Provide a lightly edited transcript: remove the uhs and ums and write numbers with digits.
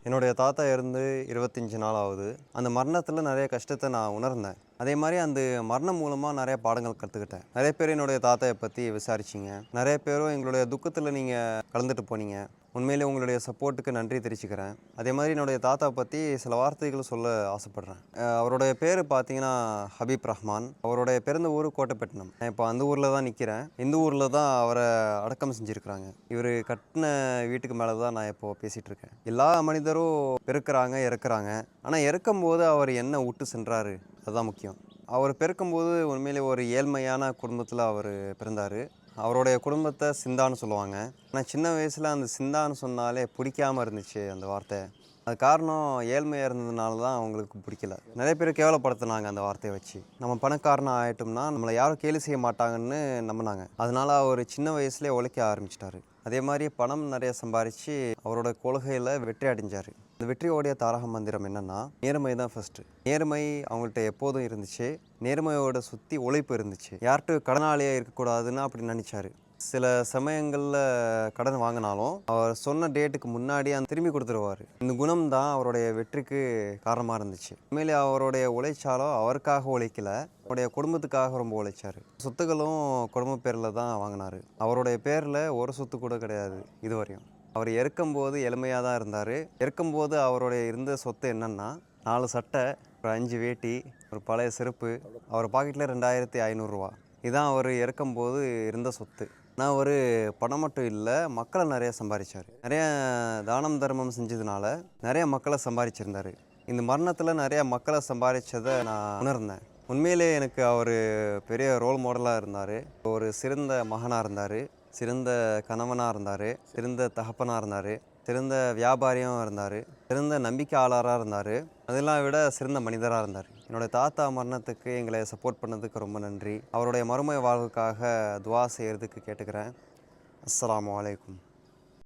என்னுடைய தாத்தா இறந்து 25 நாள் ஆகுது. அந்த மரணத்தில் நிறைய கஷ்டத்தை நான் உணர்ந்தேன். அதே மாதிரி அந்த மரணம் மூலமாக நிறைய பாடங்கள் கற்றுக்கிட்டேன். நிறைய பேர் என்னுடைய தாத்தாவை பற்றி விசாரிச்சிங்க. நிறைய பேரும் எங்களுடைய துக்கத்தில் நீங்கள் கலந்துட்டு போனீங்க. உண்மையிலே உங்களுடைய சப்போர்ட்டுக்கு நன்றி தெரிவிச்சுக்கிறேன். அதே மாதிரி என்னுடைய தாத்தாவை பற்றி சில வார்த்தைகள் சொல்ல ஆசைப்பட்றேன். அவருடைய பேர் பார்த்தீங்கன்னா ஹபீப் ரஹ்மான். அவருடைய பிறந்த ஊர் கோட்டைப்பட்டினம். நான் இப்போ அந்த ஊரில் தான் நிற்கிறேன். இந்த ஊரில் தான் அவரை அடக்கம் செஞ்சுருக்கிறாங்க. இவர் கட்டின வீட்டுக்கு மேலே தான் நான் இப்போது பேசிகிட்டு இருக்கேன். எல்லா மனிதரும் பிறக்கிறாங்க, இறக்குறாங்க. ஆனால் இறக்கும்போது அவர் என்ன விட்டு சென்றார், அதுதான் முக்கியம். அவர் பிறக்கும்போது உண்மையிலே ஒரு ஏழ்மையான குடும்பத்தில் அவர் பிறந்தார். அவருடைய குடும்பத்தை சிந்தான்னு சொல்லுவாங்க. ஆனால் சின்ன வயசில் அந்த சிந்தான்னு சொன்னாலே பிடிக்காமல் இருந்துச்சு அந்த வார்த்தை. அது காரணம் ஏழ்மையாக இருந்ததுனால தான் அவங்களுக்கு பிடிக்கல. நிறைய பேர் கேவலப்படுத்தினாங்க அந்த வார்த்தையை வச்சு. நம்ம பணக்காரனாக ஆகிட்டோம்னா நம்மளை யாரும் கேலி செய்ய மாட்டாங்கன்னு நம்பினாங்க. அதனால் அவர் சின்ன வயசுலேயே உழைக்க ஆரம்பிச்சிட்டாரு. அதே மாதிரி பணம் நிறைய சம்பாரித்து அவரோட கொள்கையில் வெற்றி அடைஞ்சார். இந்த வெற்றியோடைய தாரக மந்திரம் என்னென்னா, நேர்மை தான் ஃபஸ்ட்டு. நேர்மை அவங்கள்ட்ட எப்போதும் இருந்துச்சு. நேர்மையோட சுற்றி உழைப்பு இருந்துச்சு. யார்கிட்ட கடனாளியாக இருக்கக்கூடாதுன்னு அப்படி நினச்சாரு. சில சமயங்களில் கடன் வாங்கினாலும் அவர் சொன்ன டேட்டுக்கு முன்னாடி அந்த திரும்பி கொடுத்துருவார். இந்த குணம் தான் அவருடைய வெற்றிக்கு காரணமாக இருந்துச்சு. உண்மையிலே அவருடைய உழைச்சாலும் அவருக்காக உழைக்கல, அவருடைய குடும்பத்துக்காக ரொம்ப உழைச்சார். சொத்துக்களும் குடும்ப பேரில் தான் வாங்கினார். அவருடைய பேரில் ஒரு சொத்து கூட கிடையாது இதுவரையும். அவர் இறக்கும்போது எளிமையாக தான் இருந்தார். இறக்கும்போது அவருடைய இருந்த சொத்து என்னென்னா 4 சட்டை, ஒரு 5 வேட்டி, ஒரு பழைய செருப்பு, அவர் பாக்கெட்டில் 2500 ரூபா. இதுதான் அவர் இறக்கும்போது இருந்த சொத்து. ஆனால் ஒரு பணம் மட்டும் இல்லை, மக்களை நிறைய சம்பாதிச்சார். நிறைய தானம் தர்மம் செஞ்சதுனால நிறைய மக்களை சம்பாதிச்சிருந்தார். இந்த மரணத்தில் நிறைய மக்களை சம்பாதிச்சதை நான் உணர்ந்தேன். உண்மையிலே எனக்கு அவர் பெரிய ரோல் மாடலாக இருந்தார். ஒரு சிறந்த மகனாக இருந்தார், சிறந்த கணவனாக இருந்தார், சிறந்த தகப்பனாக இருந்தார், சிறந்த வியாபாரியும் இருந்தார், சிறந்த நம்பிக்கையாளராக இருந்தார், அதெல்லாம் விட சிறந்த மனிதராக இருந்தார். என்னுடைய தாத்தா மரணத்துக்கு எங்களை சப்போர்ட் பண்ணதுக்கு ரொம்ப நன்றி. அவருடைய மறுமை வாழ்வுக்காக துவா செய்கிறதுக்கு கேட்டுக்கிறேன். அஸ்ஸலாமு அலைக்கும்.